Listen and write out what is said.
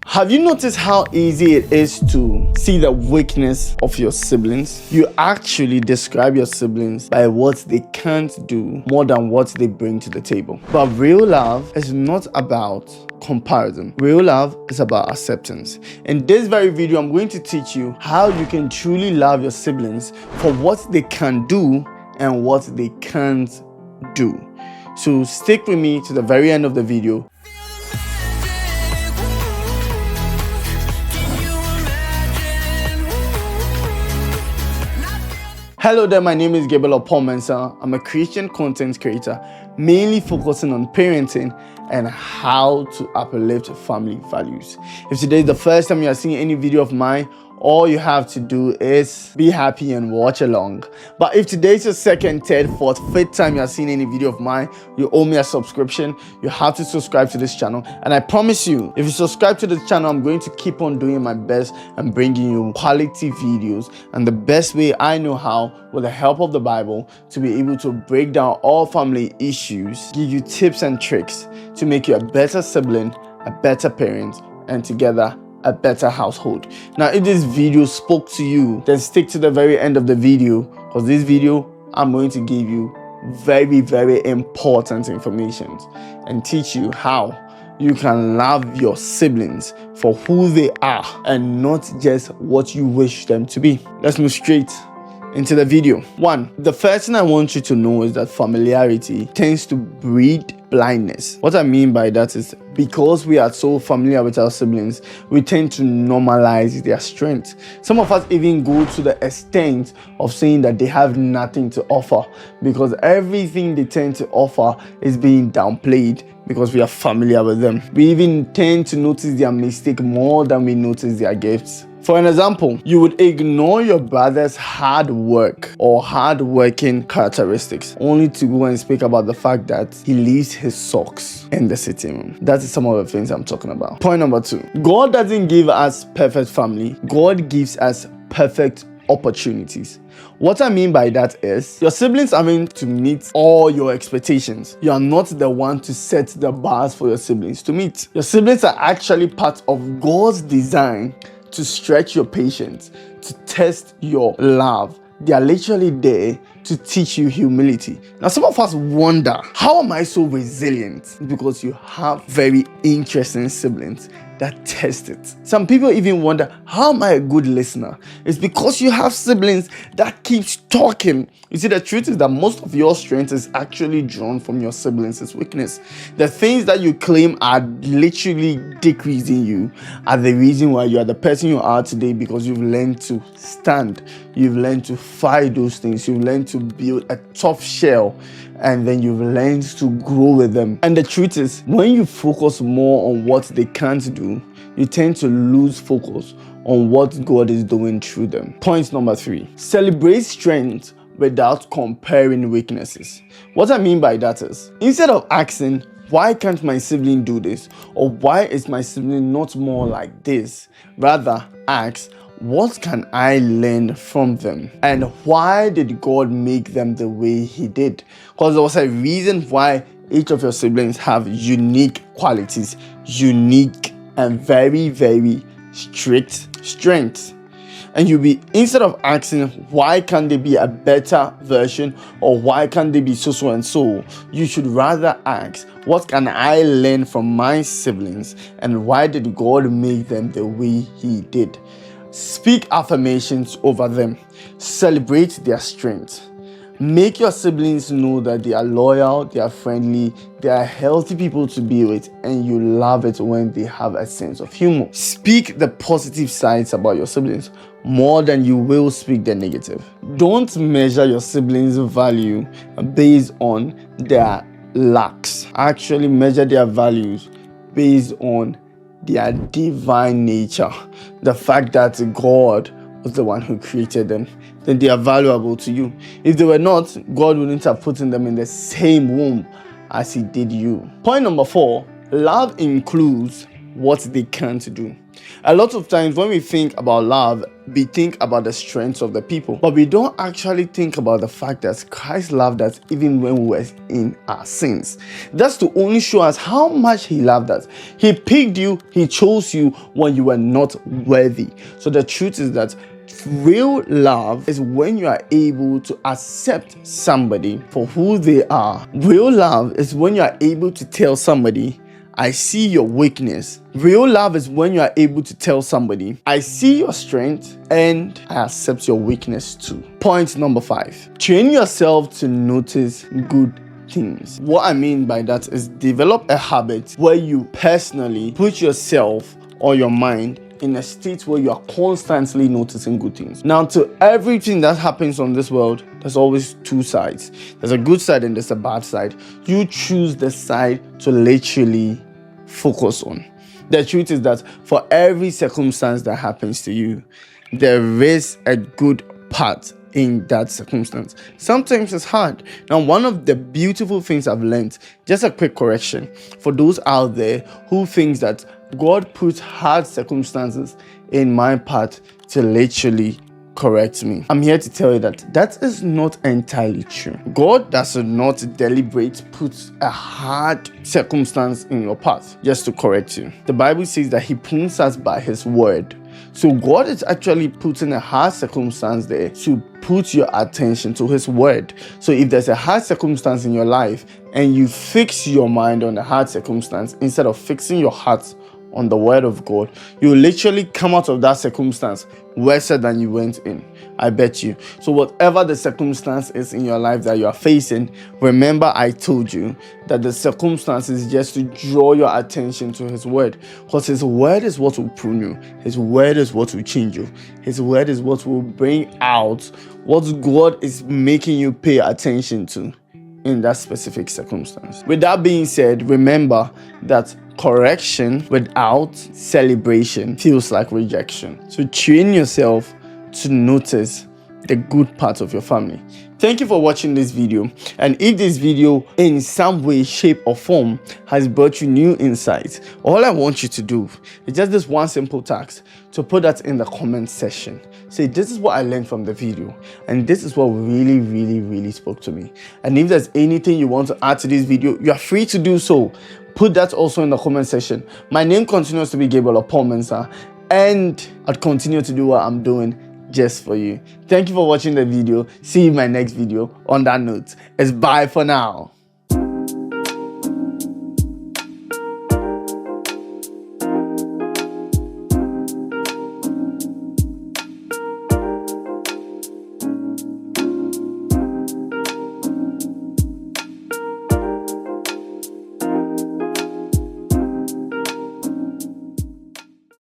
Have you noticed how easy it is to see the weakness of your siblings? You actually describe your siblings by what they can't do more than what they bring to the table. But real love is not about comparison. Real love is about acceptance. In this very video, I'm going to teach you how you can truly love your siblings for what they can do and what they can't do. So stick with me to the very end of the video. Hello there, my name is Gabriel Oppong-Mensah. I'm a Christian content creator, mainly focusing on parenting and how to uplift family values. If today is the first time you are seeing any video of mine, all you have to do is be happy and watch along. But if today is your second, third, fourth, fifth time you are seeing any video of mine, you owe me a subscription. You have to subscribe to this channel. And I promise you, if you subscribe to this channel, I'm going to keep on doing my best and bringing you quality videos. And the best way I know how, with the help of the Bible, to be able to break down all family issues, give you tips and tricks to make you a better sibling, a better parent, and together a better household. Now, if this video spoke to you, then stick to the very end of the video, because this video I'm going to give you very important information and teach you how you can love your siblings for who they are and not just what you wish them to be. Let's move straight into the video. One, the first thing I want you to know is that familiarity tends to breed blindness. What I mean by that is because we are so familiar with our siblings, we tend to normalize their strength. Some of us even go to the extent of saying that they have nothing to offer because everything they tend to offer is being downplayed because we are familiar with them. We even tend to notice their mistake more than we notice their gifts. For an example, you would ignore your brother's hard work or hard-working characteristics only to go and speak about the fact that he leaves his socks in the sitting room. That is some of the things I'm talking about. Point number two, God doesn't give us perfect family. God gives us perfect opportunities. What I mean by that is your siblings are meant to meet all your expectations. You are not the one to set the bars for your siblings to meet. Your siblings are actually part of God's design to stretch your patience, to test your love. They are literally there to teach you humility. Now, some of us wonder, how am I so resilient? Because you have very interesting siblings that test it. Some people even wonder, how am I a good listener? It's because you have siblings that keeps talking. You see, the truth is that most of your strength is actually drawn from your siblings' weakness. The things that you claim are literally decreasing you are the reason why you are the person you are today, because you've learned to stand. You've learned to fight those things. You've learned to build a tough shell, and then you've learned to grow with them. And the truth is, when you focus more on what they can't do, you tend to lose focus on what God is doing through them. Point number three, celebrate strength without comparing weaknesses. What I mean by that is, instead of asking, why can't my sibling do this? Or why is my sibling not more like this? Rather, ask, what can I learn from them? And why did God make them the way He did? Because there was a reason why each of your siblings have unique qualities, unique and very strict strengths. And you'll be, instead of asking why can't they be a better version or why can't they be so and so, you should rather ask, what can I learn from my siblings and why did God make them the way He did? Speak affirmations over them. Celebrate their strength. Make your siblings know that they are loyal, they are friendly, they are healthy people to be with, and you love it when they have a sense of humor. Speak the positive sides about your siblings more than you will speak the negative. Don't measure your siblings' value based on their lacks. Actually measure their values based on their divine nature. The fact that God was the one who created them, then they are valuable to you. If they were not, God wouldn't have put them in the same womb as He did you. Point number four, love includes what they can't do. A lot of times when we think about love, we think about the strengths of the people, but we don't actually think about the fact that Christ loved us even when we were in our sins. That's to only show us how much he loved us. He picked you, he chose you when you were not worthy. So the truth is that real love is when you are able to accept somebody for who they are. Real love is when you are able to tell somebody, I see your weakness. Real love is when you are able to tell somebody, I see your strength and I accept your weakness too. Point number 5. Train yourself to notice good things. What I mean by that is develop a habit where you personally put yourself or your mind in a state where you are constantly noticing good things. Now, to everything that happens on this world, there's always two sides. There's a good side and there's a bad side. You choose the side to literally focus on. The truth is that for every circumstance that happens to you, there is a good part in that circumstance. Sometimes it's hard. Now, one of the beautiful things I've learned, just a quick correction for those out there who thinks that God puts hard circumstances in my path to literally correct me. I'm here to tell you that that is not entirely true. God does not deliberate put a hard circumstance in your path just to correct you. The Bible says that he prunes us by his word. So God is actually putting a hard circumstance there to put your attention to his word. So if there's a hard circumstance in your life and you fix your mind on the hard circumstance instead of fixing your heart on the word of God, you literally come out of that circumstance worse than you went in. I bet you. So whatever the circumstance is in your life that you are facing, remember I told you that the circumstance is just to draw your attention to his word, because his word is what will prune you. His word is what will change you. His word is what will bring out what God is making you pay attention to in that specific circumstance. With that being said, remember that correction without celebration feels like rejection. So train yourself to notice the good parts of your family. Thank you for watching this video. And if this video in some way, shape or form has brought you new insights, all I want you to do is just this one simple task, to put that in the comment section. Say, this is what I learned from the video, and this is what really spoke to me. And if there's anything you want to add to this video, you are free to do so. Put that also in the comment section. My name continues to be Gabriel Oppong-Mensah, and I'll continue to do what I'm doing just for you. Thank you for watching the video. See you in my next video. On that note, it's bye for now.